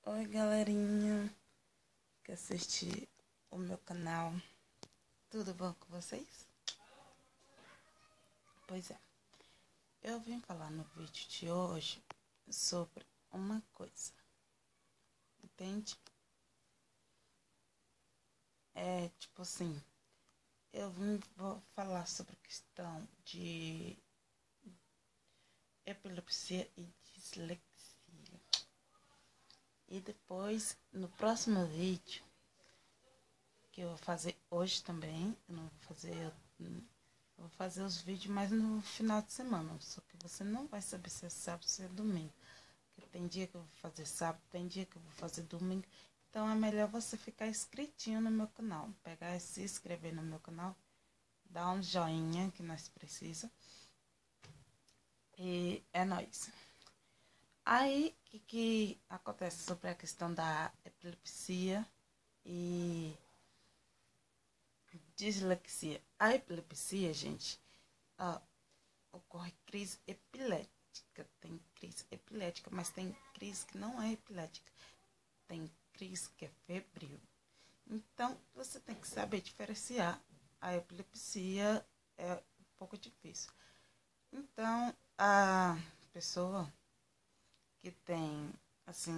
Oi, galerinha que assiste o meu canal. Tudo bom com vocês? Pois é, eu vim falar no vídeo de hoje sobre uma coisa, entende? É tipo assim, vou falar sobre a questão de epilepsia e dislexia. E depois, no próximo vídeo, que eu vou fazer hoje também, eu não vou fazer, eu vou fazer os vídeos mais no final de semana, só que você não vai saber se é sábado ou se é domingo. Porque tem dia que eu vou fazer sábado, tem dia que eu vou fazer domingo. Então é melhor você ficar inscritinho no meu canal. Pegar e se inscrever no meu canal, dar um joinha que nós precisamos. E é nóis. Aí, o que acontece sobre a questão da epilepsia e dislexia? A epilepsia, gente, ocorre crise epilética. Tem crise epilética, mas tem crise que não é epilética. Tem crise que é febril. Então, você tem que saber diferenciar. A epilepsia é um pouco difícil. Então, a pessoa que tem, assim,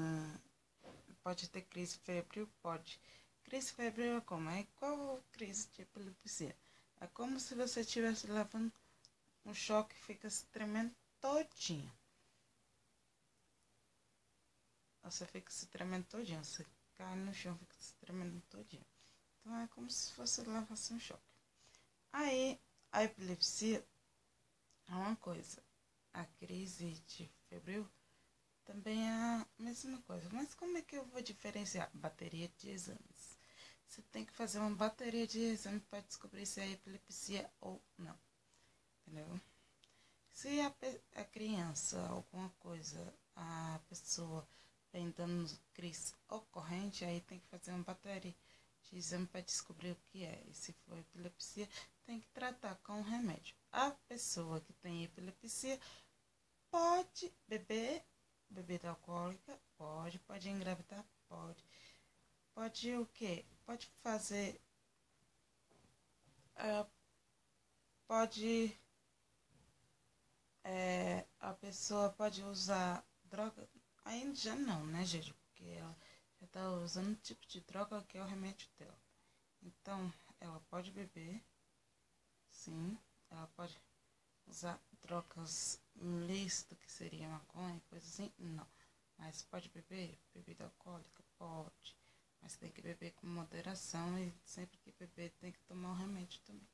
pode ter crise febril? Pode. Crise febril é como? É igual crise de epilepsia. É como se você estivesse levando um choque e fica se tremendo todinho. Você fica se tremendo todinho. Você cai no chão, fica se tremendo todinho. Então, é como se você levasse um choque. Aí, a epilepsia é uma coisa. A crise de febril também é a mesma coisa. Mas como é que eu vou diferenciar? Bateria de exames. Você tem que fazer uma bateria de exames para descobrir se é epilepsia ou não. Entendeu? Se a criança, alguma coisa, a pessoa vem dando crise ocorrente, aí tem que fazer uma bateria de exame para descobrir o que é. E se for epilepsia, tem que tratar com remédio. A pessoa que tem epilepsia pode beber bebida alcoólica, pode engravidar, pode o quê? Pode fazer, pode, a pessoa pode usar droga, ainda já não, né, gente, porque ela já tá usando um tipo de droga que é o remédio dela. Então, ela pode beber, sim, ela pode usar drogas ilícitas, que seria maconha, coisa assim, não. Mas pode beber bebida alcoólica? Pode. Mas tem que beber com moderação e sempre que beber tem que tomar o remédio também.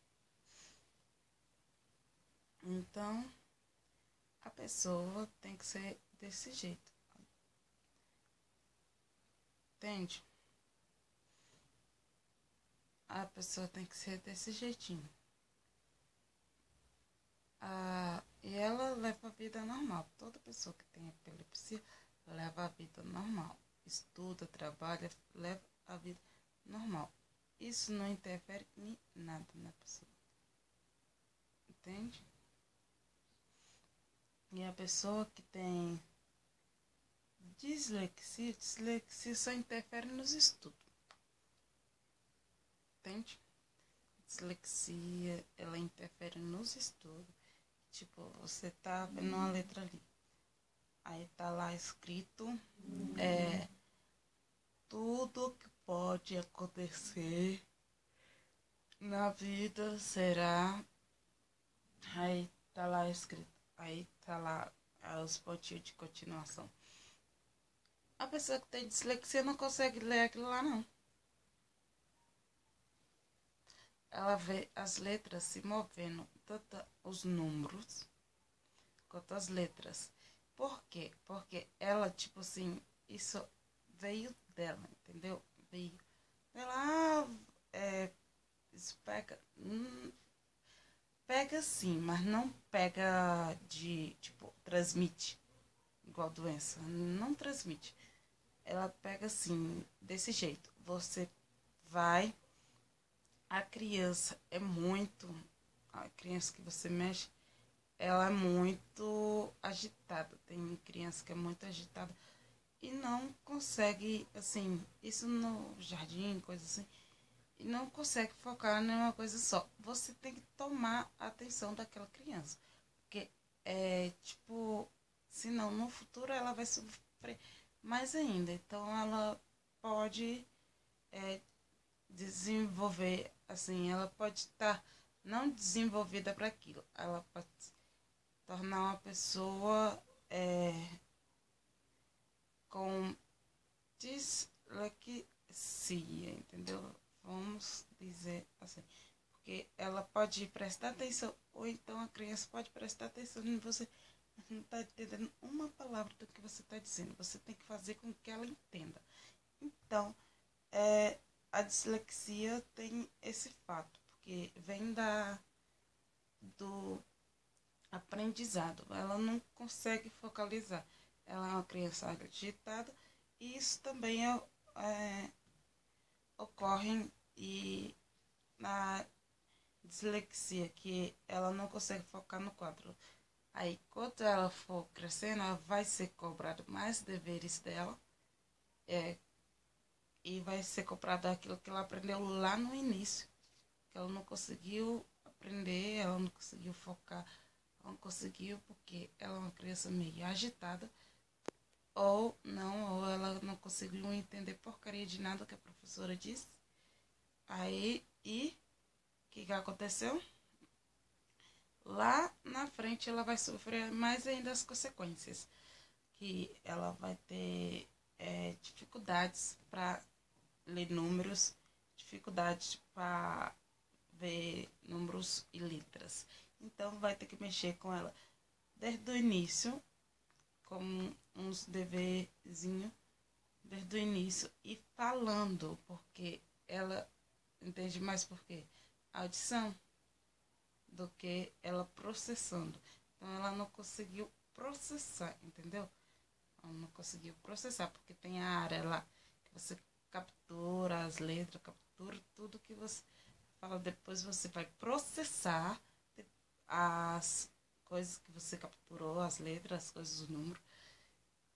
Então, a pessoa tem que ser desse jeito. Entende? A pessoa tem que ser desse jeitinho. E ela leva a vida normal. Toda pessoa que tem epilepsia leva a vida normal. Estuda, trabalha, leva a vida normal. Isso não interfere em nada na pessoa. Entende? E a pessoa que tem dislexia só interfere nos estudos. Entende? Dislexia, ela interfere nos estudos. Tipo, você tá vendo uma letra ali. Aí tá lá escrito tudo que pode acontecer na vida será. Aí tá lá escrito. Aí tá lá os pontinhos de continuação. A pessoa que tem dislexia não consegue ler aquilo lá, não. Ela vê as letras se movendo, tanto os números quanto as letras. Por quê? Porque ela, tipo assim, isso veio dela, entendeu? Veio. Ela, isso pega. Pega sim, mas não pega de, tipo, transmite, igual doença. Não transmite. Ela pega assim, desse jeito. Você vai. A criança é muito. A criança que você mexe, ela é muito agitada. Tem criança que é muito agitada. e não consegue, assim, isso no jardim, coisa assim, e não consegue focar em uma coisa só. Você tem que tomar a atenção daquela criança. Porque é tipo, senão no futuro ela vai sofrer mais ainda. Então ela pode é, desenvolver, assim, ela pode estar não desenvolvida para aquilo. Ela pode tornar uma pessoa com dislexia, entendeu? Vamos dizer assim. Porque ela pode prestar atenção, ou então a criança pode prestar atenção em você, mas não está entendendo uma palavra do que você está dizendo. Você tem que fazer com que ela entenda. Então, a dislexia tem esse fato, porque vem do aprendizado. Ela não consegue focalizar. Ela é uma criança agitada e isso também ocorre na dislexia, que ela não consegue focar no quadro. Aí, quando ela for crescendo, ela vai ser cobrada mais deveres dela e vai ser cobrado aquilo que ela aprendeu lá no início, que ela não conseguiu aprender, ela não conseguiu focar, ela não conseguiu porque ela é uma criança meio agitada, ou ela não conseguiu entender porcaria de nada que a professora disse. Aí, e o que aconteceu? Lá na frente ela vai sofrer mais ainda as consequências, que ela vai ter dificuldades para ler números, dificuldades para ver números e letras. Então vai ter que mexer com ela desde o início, com uns deverzinhos, desde o início e falando, porque ela entende mais porque a audição do que ela processando. Então ela não conseguiu processar, entendeu? Ela não conseguiu processar, porque tem a área lá que você captura as letras, captura tudo que você fala, depois você vai processar as coisas que você capturou, as letras, as coisas, o número,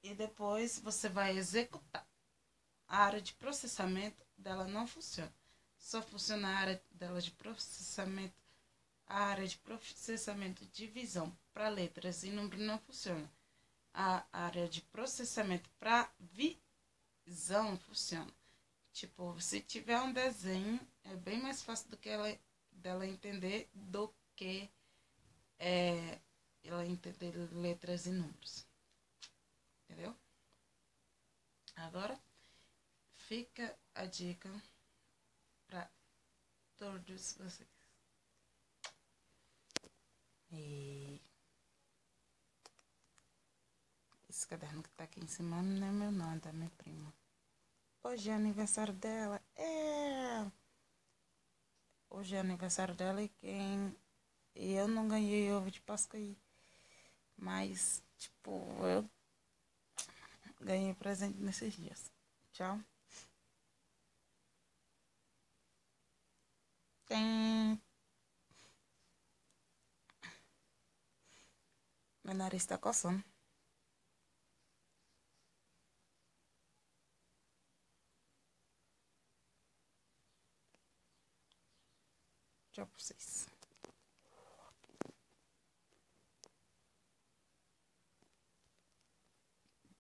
e depois você vai executar. A área de processamento dela não funciona. Só funciona a área dela de processamento. A área de processamento de visão para letras e número não funciona. A área de processamento para visão funciona. Tipo, se tiver um desenho, é bem mais fácil do que dela entender do que ela entender letras e números. Entendeu? Agora, fica a dica para todos vocês. E esse caderno que tá aqui em cima não é meu não, é da minha prima. Hoje é aniversário dela. Hoje é aniversário dela e eu não ganhei ovo de Páscoa aí. Mas, tipo, eu ganhei presente nesses dias. Tchau. Tem. Meu nariz tá coçando. Tchau pra vocês.